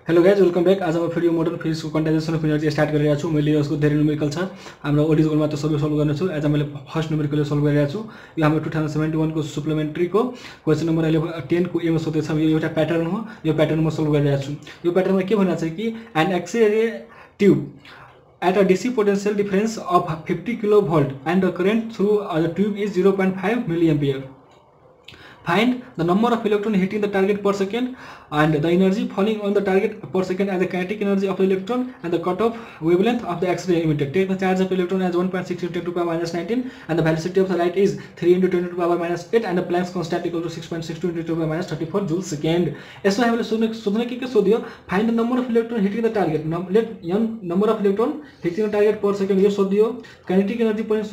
Hello guys welcome back. आज म फेरि मोडर्न फिजिक्सको क्वान्टाइजेसन अफ एनर्जी स्टार्ट गरिरहेको छु। मैले यसको धेरै न्युमेरिकल छ, हाम्रो ओडी गोलमा त सबै सल्भ गर्नेछु। आज मैले फर्स्ट न्युमेरिकल सल्भ गरिरहेको छु। यो हाम्रो 2071 को सप्लिमेन्ट्रीको क्वेसन नम्बर 10 को एमा सोधेको छ। यो एउटा प्याटर्न हो, यो प्याटर्न म सल्भ गरिरहेको छु। यो प्याटर्नमा के भनेको छ कि an X-ray tube at a DC potential difference of 50 kilovolt and the current through the tube is 0.5 milliampere. Find the number of electrons hitting the target per second and the energy falling on the target per second as the kinetic energy of the electron and the cutoff wavelength of the X-ray emitted. Take the charge of electron as 1.6 × 10 to the power minus 19 and the velocity of the light is 3 × 10 to the power minus 8 and the Planck's constant equal to 6.62 × 10 to the power minus 34 joules second. यसमा हामीले सोध्न के सोधियो, find the number of electron hitting the target. Let number of electron hitting the target per second यो सोधियो, kinetic energy पनि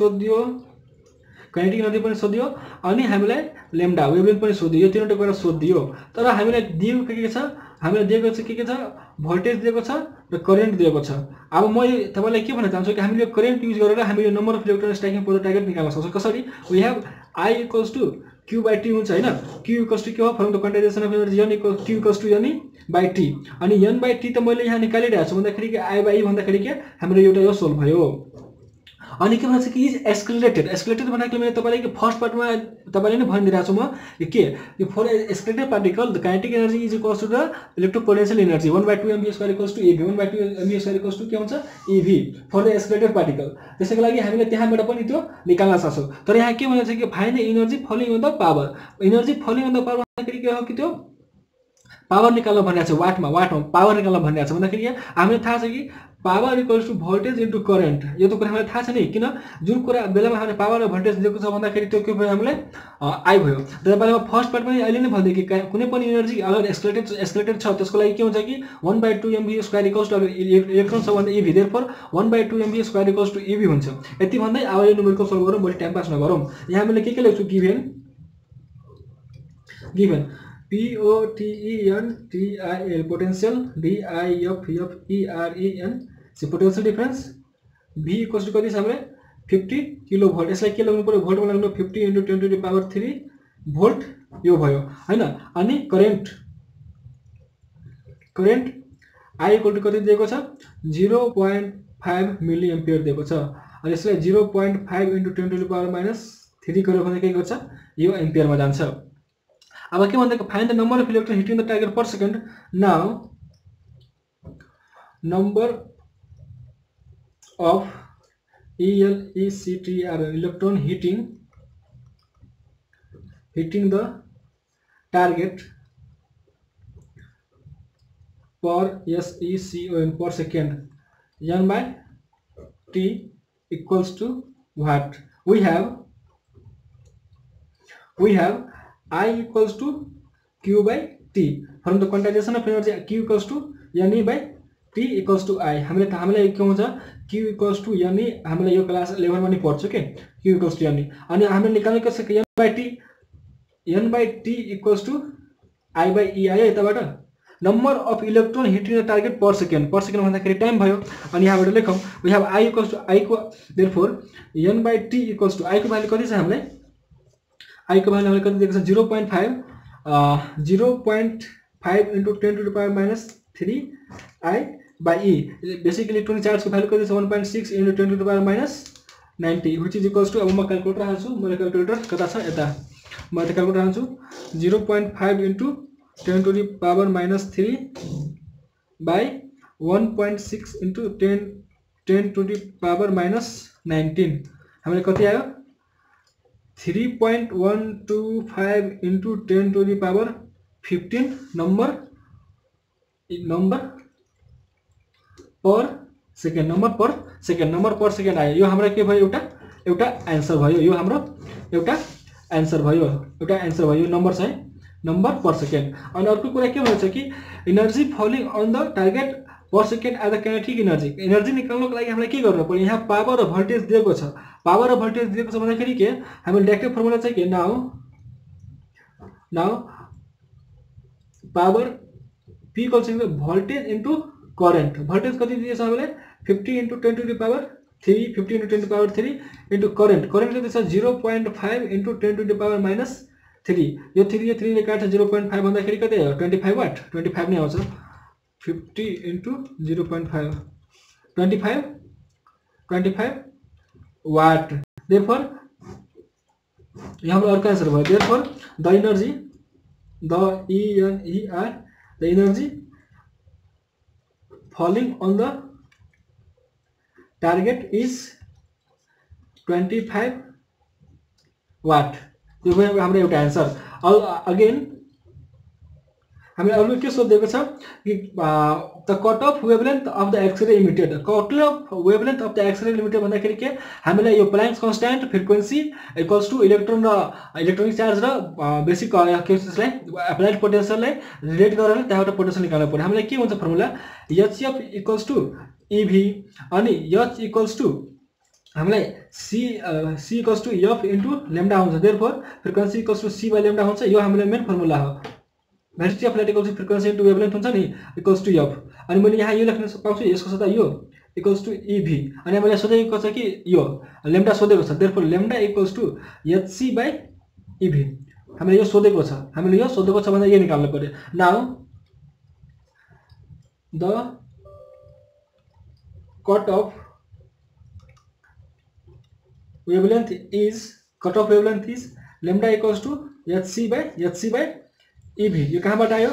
सोधियो अनि हामीलाई लेम्डा वेवलेन्थ पनि सोधियो। यो तीनवटा कुरा सोधियो। तर हामीलाई दिएको के छ, हामीलाई दिएको छ के छ, भोल्टेज दिएको छ र करेन्ट दिएको छ। अब म तपाईलाई के भन्न चाहन्छु कि हामीले करेन्ट युज गरेर हामीले number of electron striking per the target निकाल्न सक्छौं। कसरी? We have I equals to Q/T हुन्छ हैन। Q equals to के हो? From the quantisation of energy N equals Q equals to N/T। अनि N/T त मैले यहाँ निकालिरहेको छु भन्दाखेरि के I/E भन्दाखेरि के हाम्रो एउटा यो सोल्भ भयो। अनि के भन्छ कि इज एस्केलेटेड भनेको मैले तपाईलाई के फर्स्ट पार्टमा तपाईलाई नै भनिदिरहेको छु म के यो for accelerated particle the kinetic energy is equals to the electropotential energy 1/2 mv² equals to ev 1/2 mv² equals to के हुन्छ ev for the accelerated particle. त्यसैको लागि हामीले त्यहाँबाट पनि त्यो निकाल्न सक्छौं। तर यहाँ के भनेको छ कि find energy falling on the power. Energy falling on the power भन्दाखेरि के हो कि त्यो पावर निकाल्न भनिरहेको छ। वाटमा पावर निकाल्न भनिरहेको छ भन्दाखेरि हामीलाई थाहा छ कि power equals to voltage into current. यो त कुरा हामीलाई थाहा छ नि, किन जुन कुरा बेलामा हामीले पावर र भोल्टेज दिएको छ भन्दाखेरि त्यो के भयो हामीलाई आई भयो। तपाईलाई म फर्स्ट पार्टमा अहिले नै भन्दै कि कुनै पनि एनर्जी अगर एस्केलेटेड छ त्यसको लागि के हुन्छ कि 1/2 mv² इक्वल्स टु इलेक्ट्रोन छ भन्दा ev therefore 1/2 mv² equals to ev हुन्छ। यति भन्दै अब यो न्युमेरिकल सल्भ गरौँ, बढी टाइम पास नगरौँ। यहाँ मैले के लेख्छु गिभन POTENTIL potential DIFFEREN सी potential difference V equals to कति छ हामीले 50 किलो भोल्ट। यसलाई के लाग्नु पर्यो? भोल्टमा लाग्नु 50 × 10 टु द पावर 3 भोल्ट यो भयो हैन। अनि करेन्ट I इक्वल टु कति दिएको छ 0.5 मिली एम्पियर दिएको छ। अनि यसलाई 0.5 × 10 टु द पावर माइनस 3 गरेर भने के गर्छ यो एम्पियरमा जान्छ। अब के भन्दै find the number of electron hitting the target per second. Now number of ELECTR electron hitting the target per SECON per second N/T equals to what? We have I equals to Q/T from the quantization of energy Q equals to NE/T equals to I। हामीलाई के हुन्छ Q equals to NE। हामीलाई यो class 11 मा नि पढ्छु के Q equals to NE। अनि हामीले निकाल्ने के छ N/T equals to I/E आयो यताबाट। Number of electron hitting the target per second भन्दाखेरि टाइम भयो। अनि यहाँबाट लेखौं we have I equals to I को therefore N/T equals to I को भ्यालु कति छ हामीलाई I को भ्यालु हामीले कति दिएको छ 0.5 × 10 to the power minus 3 I/E। Basically electronic charge को भ्यालु कति छ 1.6 × 10 to the power minus 90 which is equals to अब म क्याल्कुलेटर हाल्छु। मेरो क्याल्कुलेटर कता छ यता म यता क्याल्कुलेटर हाल्छु 0.5 × 10 to the power minus 3 by 1.6 × 10 to the power minus 19 हामीले कति आयो 3.125 × 10 to the power 15 number per second आयो। यो हाम्रो के भयो एउटा आन्सर भयो। यो हाम्रो एउटा आन्सर भयो नम्बर छ है, नम्बर पर सेकेन्ड। अनि अर्को कुरा के भन्छ कि energy falling on the target per second as the kinetic energy निकाल्नको लागि हामीलाई के गर्नु पर्यो? यहाँ पावर र भोल्टेज दिएको छ भन्दाखेरि के हामीले डाइरेक्ट फर्मुला चाहिँ के now power P equals to voltage into current. Voltage कति दिएको छ हामीले 50 × 10 to the power 3 50 × 10 to the power 3 into current कति छ 0.5 × 10 टु द पावर माइनस 3 यो 3 ले काट्छ 0.5 भन्दाखेरि कति हो 25 वाट 25 नै आउँछ 50 into 0.5 25 watt. Therefore यहाँ पर अर्को आन्सर भयो. Therefore the energy the energy falling on the target is 25 watt. यो भयो हाम्रो एउटा आन्सर. अगेन हामीले अरु के सोधेको छ कि the cut off wavelength of the X-ray emitted. Cut off wavelength of the X-ray emitted भन्दाखेरि के हामीलाई यो Planck's constant frequency equals to electron र इलेक्ट्रोनिक चार्ज र बेसिक केसलाई एप्लाइड पोटेन्शियललाई रिलेट गरेर त्यहाँबाट पोटेन्शियल निकाल्नु पर्यो. हामीलाई के हुन्छ formula HF equals to EV अनि H इक्वल्स टु हामीलाई C equals to F into lambda हुन्छ. Therefore frequency equals to C by lambda हुन्छ. यो हामीलाई मेन फर्मुला हो. Velocity of light equals to frequency into wavelength हुन्छ नि equals to F. अनि मैले यहाँ यो लेख्न पाउँछु यसको सट्टा यो इक्वल्स टु EV. अनि मैले सोधेको छ कि यो लेम्डा सोधेको छ. Therefore lambda equals to HC by EV. हामीले यो सोधेको छ. हामीले यो सोधेको छ भन्दा यो निकाल्नु पर्यो. Now the cut of wavelength is lambda equals to HC by EV. यो कहाँबाट आयो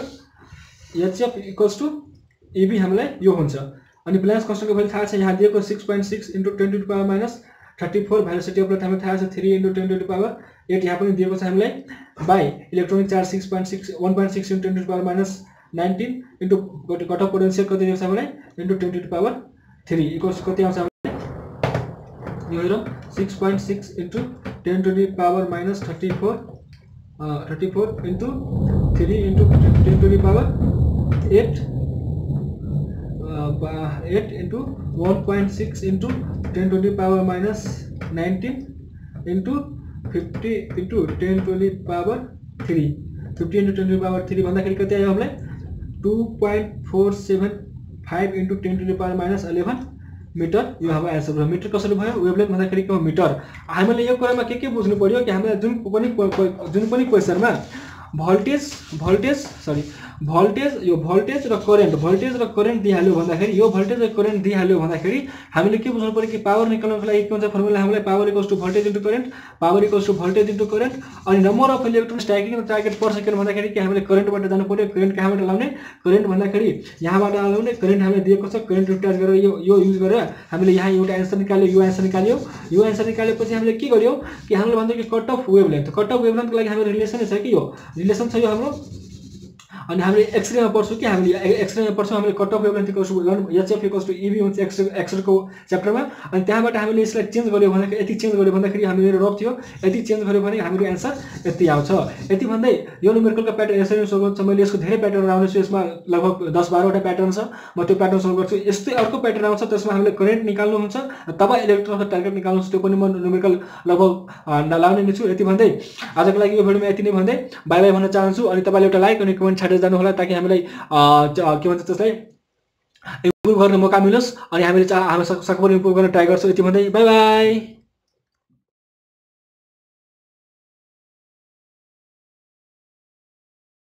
HF equals to EV हामीलाई यो हुन्छ. अनि प्लान्क्स कन्स्ट्यान्टको भ्यालु थाहा छ. यहाँ दिएको 6.6 into 10 to the power minus 34. Velocity of light हामीलाई थाहा छ 3 into 10 to the power 8. यहाँ पनि दिएको छ हामीलाई by electronic charge 1.6 into 10 to the power minus 19 into cut off potential कति दिएको छ हामीलाई into 10 to the power 3 equals कति आउँछ यो हेरौँ 6.6 into 10 to the power minus 34 into 3 into 10 to the power 8 into 1.6 into 10 to the power minus 19 into 50 into 10 to the power 3. 50 into 10 to the power 3 भन्दाखेरि कति आयो हामीलाई 2.475 into 10 to the power minus 11 metre. यो हाम्रो answer भयो. Metre कसरी भयो wavelength भन्दाखेरि के हो मिटर. हामीले यो कुरामा के बुझ्नु पर्यो कि हामीले जुन पनि क्वेशनमा भोल्टेज र करेन्ट दिइहाल्यो भन्दाखेरि यो भोल्टेज र करेन्ट दिइहाल्यो भन्दाखेरि हामीले के बुझ्नु पर्यो कि पावर निकाल्नको लागि के हुन्छ फर्मुला हामीलाई power equals to voltage into current अनि number of electron striking target per second भन्दाखेरि के हामीले करेन्टबाट जानु पर्यो. करेन्ट कहाँबाट लाउने करेन्ट भन्दाखेरि यहाँबाट लाउने करेन्ट हामीले दिएको छ. करेन्ट युटिलाइज गरेर यो युज गरेर हामीले यहाँ एउटा आन्सर निकाल्यो. यो आन्सर निकालेपछि हामीले के गर्यो कि हामीले भन्छ कि कट अफ वेभलेन्थको लागि हाम्रो रिलेसन छ कि यो रिलेसन छ यो हाम्रो. अनि हामीले एक्सरेमा पढ्छौँ कि हामीले cut off wavelength equals to HF equals to EV हुन्छ एक्सरेको च्याप्टरमा. अनि त्यहाँबाट हामीले यसलाई चेन्ज गर्यो भन्दाखेरि यति चेन्ज गर्यो भन्दाखेरि हाम्रो रफ थियो यति चेन्ज गर्यो भने हाम्रो आन्सर यति आउँछ. यति भन्दै यो न्युमेरिकलको प्याटर्न यसरी सोल्भ गर्छु. मैले यसको धेरै प्याटर्न आउँदैछु. यसमा लगभग 10-12 वटा प्याटर्न छ. म त्यो प्याटर्न सोल्भ गर्छु. यस्तै अर्को प्याटर्न आउँछ त्यसमा हामीले करेन्ट निकाल्नु हुन्छ तब इलेक्ट्रोनको टार्गेट निकाल्नु हुन्छ. त्यो पनि म न्युमेरिकल लगभग नलाउने नै छु. यति भन्दै आजको लागि यो भिडियोमा यति नै भन्दै बाइ बाइ भन्न चाहन्छु. अनि तपाईँले एउटा लाइक अनि कमेन्ट छाडेर जानु होला ताकि हामीलाई के भन्छ त्यसलाई इम्प्रुभ गर्ने मौका मिलोस्. अनि हामीले सकभर इम्प्रुभ गर्न ट्राई गर्छौँ. यति भन्दै बाइ बाइ.